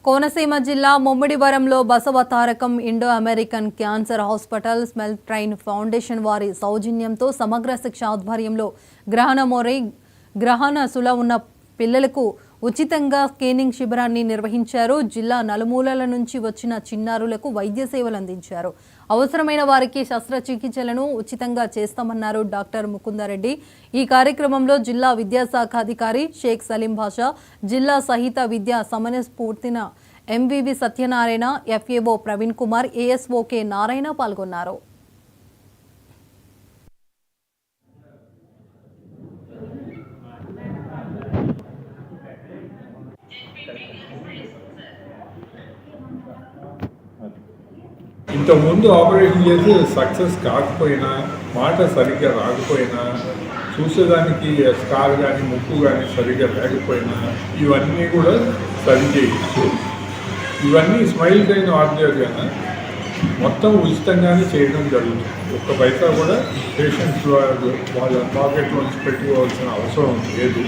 కోనసీమ జిల్లా ముమ్మిడివరంలో Basava Tarakam Indo American cancer hospital Smile Train foundation వారి సౌజన్యంతో సమగ్ర శిక్ష ఆధ్వర్యంలో గ్రహణసుల ఉన్న పిల్లలకు ఉచితంగా స్క్రీనింగ్ శిబిరాన్ని నిర్వహించారు. జిల్లా నలుమూలల నుంచి వచ్చిన చిన్నారులకు వైద్య సేవలు అందించారు. అవసరమైన వారికి శస్త్రచికిత్సలను ఉచితంగా చేస్తామన్నారు డాక్టర్ ముకుందరెడ్డి. ఈ కార్యక్రమంలో జిల్లా విద్యాశాఖ అధికారి షేక్ సలీం భాషా, జిల్లా సహిత విద్యా సమన్వయస్ఫూర్తిన MVV Satyanarayana, FAO Praveen Kumar, ASO K Narayana పాల్గొన్నారు. ఇంతకుముందు ఆపరేషన్ చేసి సక్సెస్ కాకపోయినా, మాట సరిగ్గా రాకపోయినా, చూసేదానికి స్కార్ కానీ ముక్కు కానీ సరిగ్గా లేకపోయినా ఇవన్నీ కూడా సరి చేయొచ్చు. ఇవన్నీ స్మైల్ ట్రైన్ ఆధ్వర్యాన మొత్తం ఉచితంగానే చేయడం జరుగుతుంది. ఒక్క పైసా కూడా పేషెంట్స్ వాళ్ళ పాకెట్లోంచి పెట్టుకోవాల్సిన అవసరం లేదు.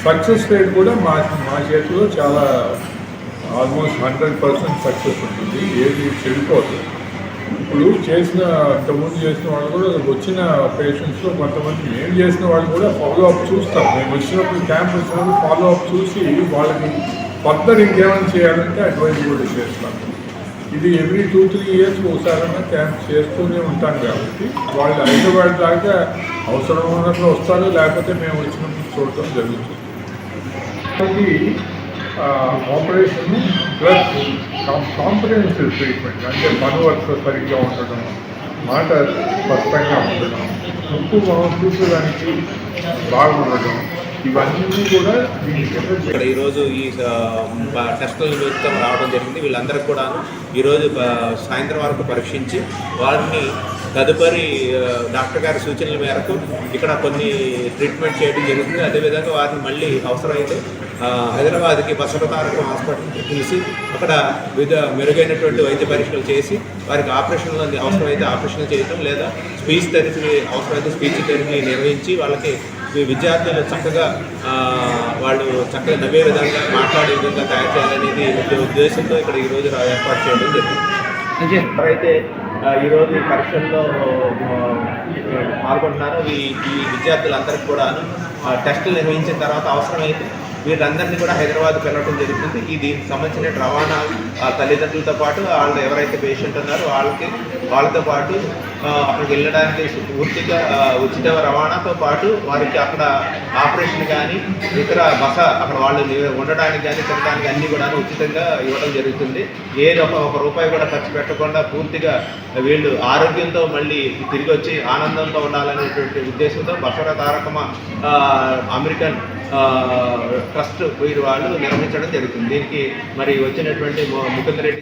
సక్సెస్ రేట్ కూడా మా చేతిలో చాలా ఆల్మోస్ట్ 100% సక్సెస్ ఉంటుంది. ఏది చెడిపోతుంది. ఇప్పుడు ఇంతకుముందు చేసిన వాళ్ళు కూడా వచ్చిన పేషెంట్స్లో కొంతమంది మేము చేసిన వాళ్ళు కూడా ఫాలో అప్ చూస్తాం. మేము వచ్చినప్పుడు క్యాంప్ వచ్చినప్పుడు ఫాలో అప్ చూసి వాళ్ళకి ఫర్దర్ ఇంకేమైనా చేయాలంటే అడ్వైజ్ కూడా చేస్తాం. ఇది ఎవ్రీ 2-3 ఇయర్స్ ఒకసారైనా క్యాంప్ చేస్తూనే ఉంటాం కాబట్టి వాళ్ళు హైదరాబాద్ దాకా అవసరం ఉన్నప్పుడు వస్తారు, లేకపోతే మేము వచ్చినప్పుడు చూడటం జరుగుతుంది. ఆపరేషన్ ప్లస్ కాంప్రహెన్సివ్ ట్రీట్మెంట్ అంటే వరుస సరిగ్గా ఉండడం, మాట స్పష్టంగా ఉండడం, ముక్కు మనం చూసేదానికి బాగుండడం, ఇవన్నీ కూడా ఇక్కడ ఈరోజు ఈ టెస్టుల నిమిత్తం రావడం జరిగింది. వీళ్ళందరికీ కూడా ఈరోజు సాయంత్రం వరకు పరీక్షించి వారిని తదుపరి డాక్టర్ గారి సూచనల మేరకు ఇక్కడ కొన్ని ట్రీట్మెంట్ చేయడం జరుగుతుంది. అదేవిధంగా వారిని మళ్ళీ అవసరమైతే హైదరాబాద్కి బసవ తారకం హాస్పిటల్కి పిలిచి అక్కడ మెరుగైనటువంటి వైద్య పరీక్షలు చేసి వారికి ఆపరేషన్లు అవసరమైతే ఆపరేషన్లు చేయటం, లేదా స్పీచ్ థెరపీ అవసరమైతే స్పీచ్ థెరపీ నిర్వహించి వాళ్ళకి విద్యార్థులు చక్కగా చక్కగా నవ్వే విధంగా మాట్లాడే విధంగా తయారు చేయాలనేది ఉద్దేశంతో ఇక్కడ ఈరోజు ఏర్పాటు చేయడం జరిగింది. ఎవరైతే ఈరోజు పరీక్షల్లో పాల్గొంటున్నారో ఈ విద్యార్థులందరికీ కూడా టెస్టులు నిర్వహించిన తర్వాత అవసరమైతే వీళ్ళందరినీ కూడా హైదరాబాద్కి వెళ్ళడం జరుగుతుంది. దీనికి సంబంధించిన రవాణా తల్లిదండ్రులతో పాటు వాళ్ళు ఎవరైతే పేషెంట్ ఉన్నారో వాళ్ళతో పాటు అక్కడికి వెళ్ళడానికి పూర్తిగా ఉచిత రవాణాతో పాటు వారికి అక్కడ ఆపరేషన్ కానీ ఇతర అక్కడ వాళ్ళు ఉండడానికి కానీ తినడానికి అన్నీ కూడా ఉచితంగా ఇవ్వడం జరుగుతుంది. ఏది ఒక రూపాయి కూడా ఖర్చు పెట్టకుండా పూర్తిగా వీళ్ళు ఆరోగ్యంతో మళ్ళీ తిరిగి వచ్చి ఆనందంతో ఉండాలనేటువంటి ఉద్దేశంతో బసవ తారకం అమెరికన్ ట్రస్ట్ వీరు వాళ్ళు నిర్వహించడం జరుగుతుంది. దీనికి మరి వచ్చినటువంటి ముకుందరెడ్డి